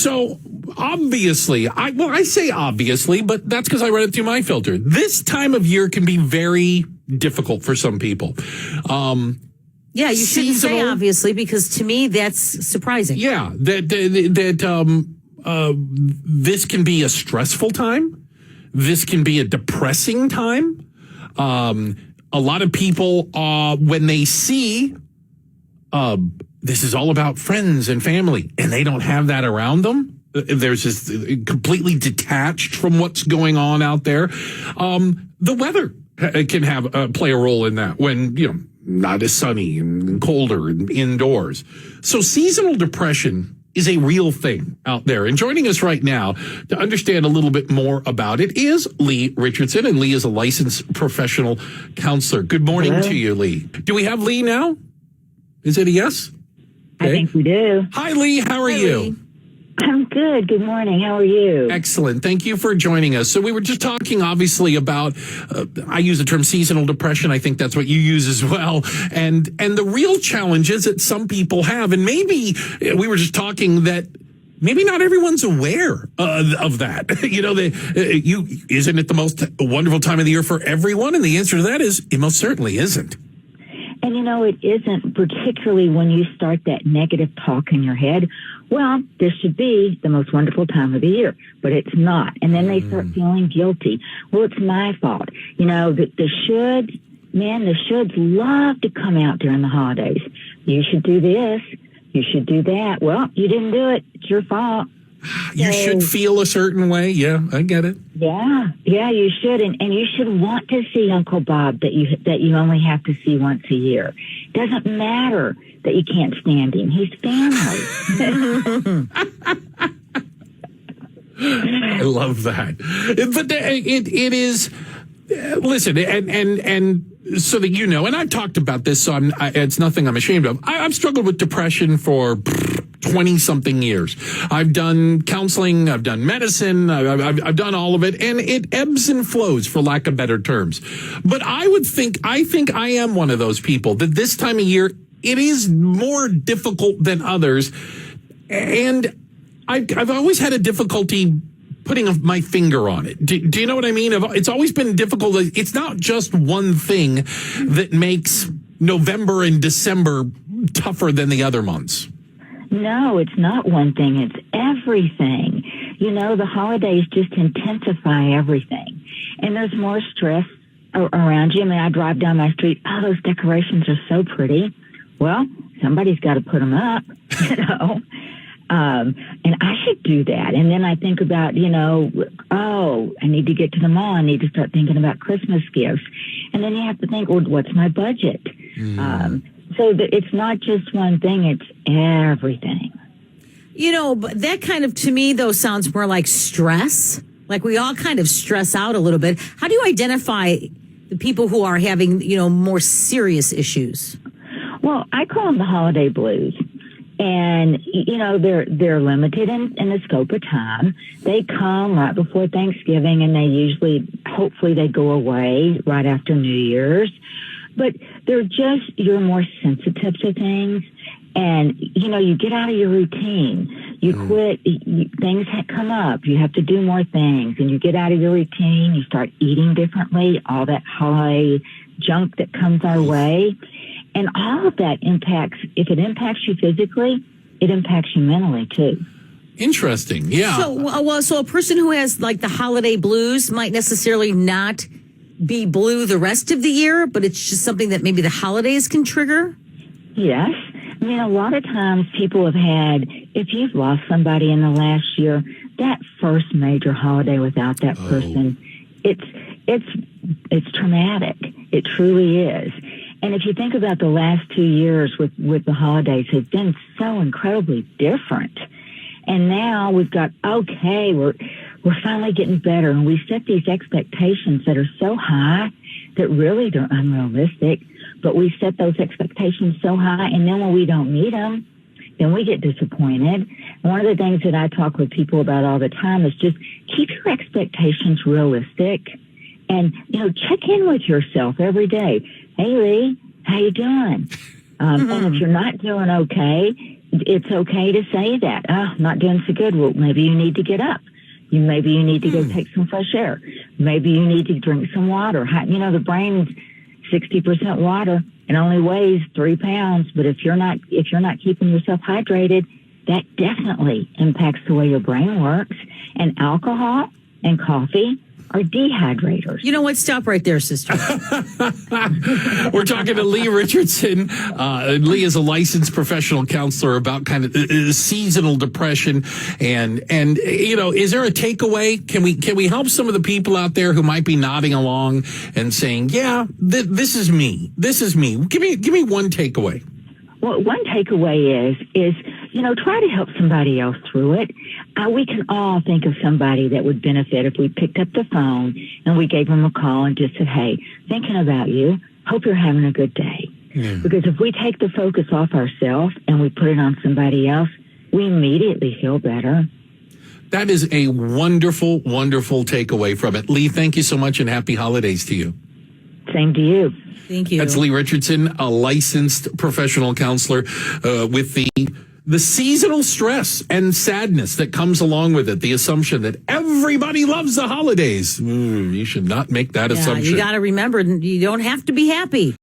So obviously, I say obviously, but that's because I run it through my filter. This time of year can be very difficult for some people. Yeah, you shouldn't say obviously, because to me that's surprising. Yeah, this can be a stressful time. This can be a depressing time. A lot of people, when they see this is all about friends and family, and they don't have that around them, there's just completely detached from what's going on out there. The weather can play a role in that when, not as sunny and colder and indoors. So seasonal depression is a real thing out there. And joining us right now to understand a little bit more about it is Leigh Richardson. And Leigh is a licensed professional counselor. Good morning to you, Leigh. Do we have Leigh now? Is it a yes? Okay. I think we do. Hi, Leigh. How are you? Leigh. I'm good. Good morning. How are you? Excellent. Thank you for joining us. So we were just talking, obviously, about, I use the term seasonal depression. I think that's what you use as well. And the real challenges that some people have. And maybe we were just talking that maybe not everyone's aware of that. Isn't it the most wonderful time of the year for everyone? And the answer to that is it most certainly isn't. And it isn't, particularly when you start that negative talk in your head. Well, this should be the most wonderful time of the year, but it's not. And then they start feeling guilty. Well, it's my fault. The shoulds love to come out during the holidays. You should do this. You should do that. Well, you didn't do it. It's your fault. You should feel a certain way. Yeah, I get it. Yeah, you should. And you should want to see Uncle Bob that you only have to see once a year. It doesn't matter that you can't stand him. He's family. I love that. But it is, listen, and so that and I've talked about this, so it's nothing I'm ashamed of. I've struggled with depression for 20-something years. I've done counseling, I've done medicine, I've done all of it, and it ebbs and flows, for lack of better terms. But I think I am one of those people that this time of year, it is more difficult than others. And I've always had a difficulty putting my finger on it. Do you know what I mean? It's always been difficult. It's not just one thing that makes November and December tougher than the other months. No, it's not one thing. It's everything. The holidays just intensify everything. And there's more stress around you. I mean, I drive down my street. Oh, those decorations are so pretty. Well, somebody's got to put them up, and I should do that. And then I think about, I need to get to the mall. I need to start thinking about Christmas gifts. And then you have to think, well, what's my budget? So it's not just one thing, it's everything. But that kind of, to me, though, sounds more like stress. Like we all kind of stress out a little bit. How do you identify the people who are having, more serious issues? Well, I call them the holiday blues. And, they're limited in the scope of time. They come right before Thanksgiving, and hopefully they go away right after New Year's. But you're more sensitive to things. And, you get out of your routine. You quit, things come up. You have to do more things. And you get out of your routine. You start eating differently, all that high junk that comes our way. And all of that if it impacts you physically, it impacts you mentally too. Interesting. Yeah. So a person who has like the holiday blues might necessarily not be blue the rest of the year, but it's just something that maybe the holidays can trigger? Yes. I mean, a lot of times people have had, if you've lost somebody in the last year, that first major holiday without that person, it's traumatic. It truly is. And if you think about the last 2 years with the holidays, have been so incredibly different. And now we've got, we're finally getting better. And we set these expectations that are so high that really they're unrealistic. But we set those expectations so high, and then when we don't meet them, then we get disappointed. And one of the things that I talk with people about all the time is just keep your expectations realistic. And, check in with yourself every day. Hey, Leigh, how you doing? And if you're not doing okay, it's okay to say that. Oh, I'm not doing so good. Well, maybe you need to get up. Maybe you need to go take some fresh air. Maybe you need to drink some water. The brain's 60% water and only weighs 3 pounds. But if you're not keeping yourself hydrated, that definitely impacts the way your brain works. And alcohol and coffee are dehydrators. You know what? Stop right there, sister. We're talking to Leigh Richardson. Leigh is a licensed professional counselor about kind of seasonal depression. And is there a takeaway? Can we help some of the people out there who might be nodding along and saying, yeah, this is me. This is me. Give me one takeaway. Well, one takeaway is try to help somebody else through it. We can all think of somebody that would benefit if we picked up the phone and we gave them a call and just said, hey, thinking about you. Hope you're having a good day. Yeah. Because if we take the focus off ourselves and we put it on somebody else, we immediately feel better. That is a wonderful, wonderful takeaway from it. Leigh, thank you so much and happy holidays to you. Same to you. Thank you. That's Leigh Richardson, a licensed professional counselor with the seasonal stress and sadness that comes along with it. The assumption that everybody loves the holidays. You should not make that assumption. You got to remember, you don't have to be happy.